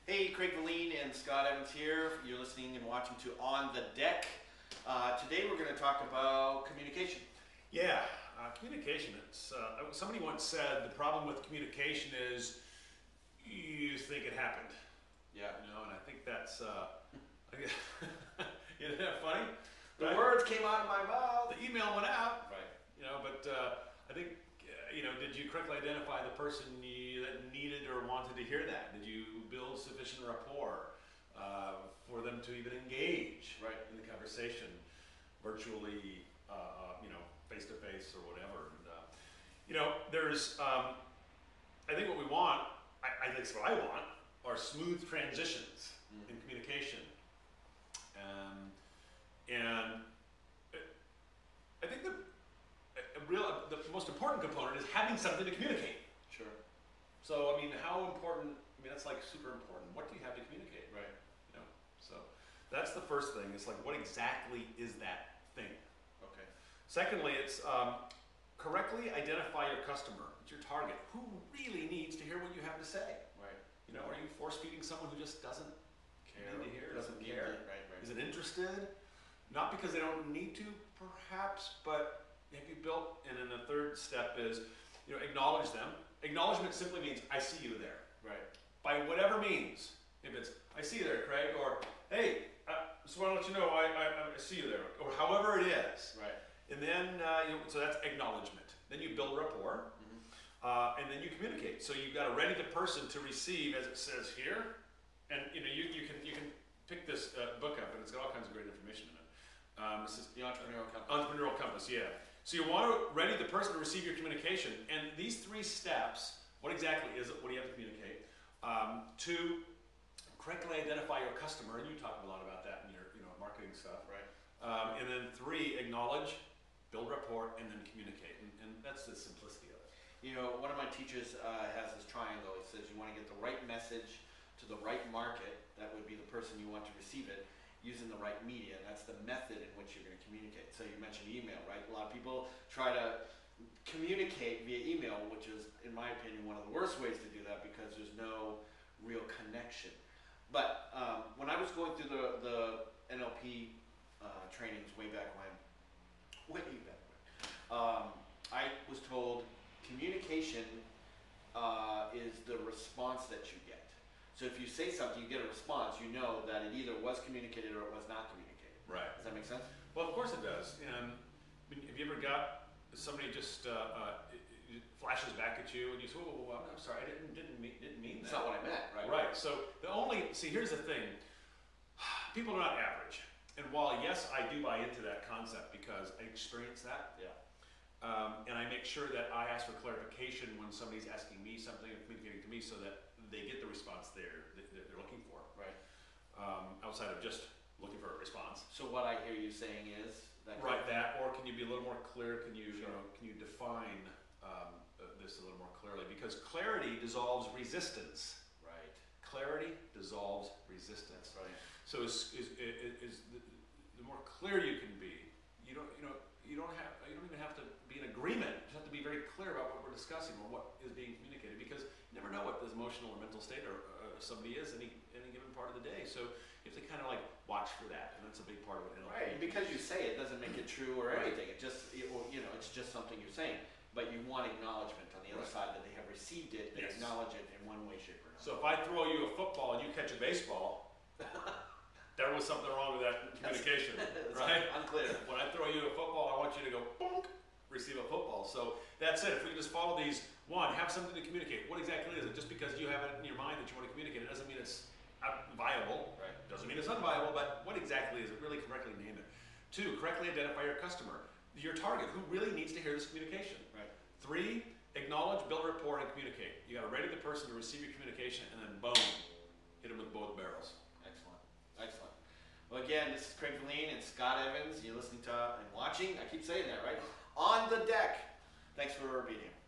Hey, Craig Valine and Scott Evans here. You're listening and watching to On the Deck. Today we're going to talk about communication. Yeah, communication. Somebody once said the problem with communication is you think it happened. Yeah. You know, and I think that's, isn't that funny? The Right? words came out of my mouth. The email went out. Right. You know, but I think, did you correctly identify the person that needed or wanted to hear that? Did you build sufficient rapport for them to even engage in the conversation, virtually, face to face or whatever? And, there's, I think what we want, I think it's what I want, are smooth transitions in communication. And I think the most important component is having something to communicate. Sure. So, how important, that's like super important. What do you have to communicate? Right. So that's the first thing. It's like, what exactly is that thing? Okay. Secondly, it's correctly identify your customer. It's your target. Who really needs to hear what you have to say? Right. Are you force-feeding someone who just doesn't Care. need to hear, doesn't Need care? it. Right. Isn't interested? Not because they don't need to, perhaps, but have you built, and then the third step is, acknowledge them. Acknowledgement simply means, I see you there. Right. By whatever means. If it's, I see you there, Craig, or, hey, just want to let you know, I see you there, or however it is. Right. And then, so that's acknowledgement. Then you build rapport, and then you communicate. So you've got to ready the person to receive, as it says here, and you can pick this book up, and it's got all kinds of great information in it. This is The Entrepreneurial Compass. Entrepreneurial Compass, yeah. So you want to ready the person to receive your communication, and these three steps, what exactly is it? What do you have to communicate? Two, correctly identify your customer, and you talk a lot about that in your marketing stuff. Right. And then three, acknowledge, build rapport, and then communicate. And that's the simplicity of it. One of my teachers has this triangle. He says you want to get the right message to the right market. That would be the person you want to receive it, using the right media. That's the method in which you're going to communicate. So you mentioned email, right? A lot of people try to communicate via email, which is, in my opinion, one of the worst ways to do that because there's no real connection. But when I was going through the NLP trainings way back when, I was told communication is the response that you get. So if you say something, you get a response, you know that it either was communicated or it was not communicated. Right. Does that make sense? Well, of course it does. And have you ever got somebody just flashes back at you and you say, "Oh, I'm sorry, I didn't mean that." That's not what I meant, right? Right. So here's the thing. People are not average. And while, yes, I do buy into that concept because I experience that. Yeah. And I make sure that I ask for clarification when somebody's asking me something or communicating to me so that they get the response they're looking for. Right. Outside of just looking for a response. So what I hear you saying is that. Right, that, or can you be a little more clear? Can you, Sure. can you define this a little more clearly? Because clarity dissolves resistance. Right. Clarity dissolves resistance. That's right. So the more clear you can be, you don't even have to be in agreement. You just have to be very clear about what we're discussing or what is being communicated, because you never know what the emotional or mental state or somebody is any given part of the day. So you have to kind of like watch for that, and that's a big part of it. Right. And because you say it doesn't make it true or anything. It just it's just something you're saying. But you want acknowledgement on the other side that they have received it, they acknowledge it in one way, shape, or another. So if I throw you a football and you catch a baseball, there was something wrong with that communication, right? Unclear. When I throw you a football, I want you to go bonk, receive a football. So that's it. If we can just follow these, one, have something to communicate. What exactly is it? Just because you have it in your mind that you want to communicate, it doesn't mean it's viable. Right. Doesn't mean it's unviable, but what exactly is it? Really correctly name it. Two, correctly identify your customer, your target, who really needs to hear this communication. Right. Three, acknowledge, build rapport, and communicate. You got to ready the person to receive your communication, and then boom, hit them with both barrels. Excellent. Excellent. Well, again, this is Craig Valine and Scott Evans. You're listening to and watching, I keep saying that, right? On the Deck. Thanks for being here.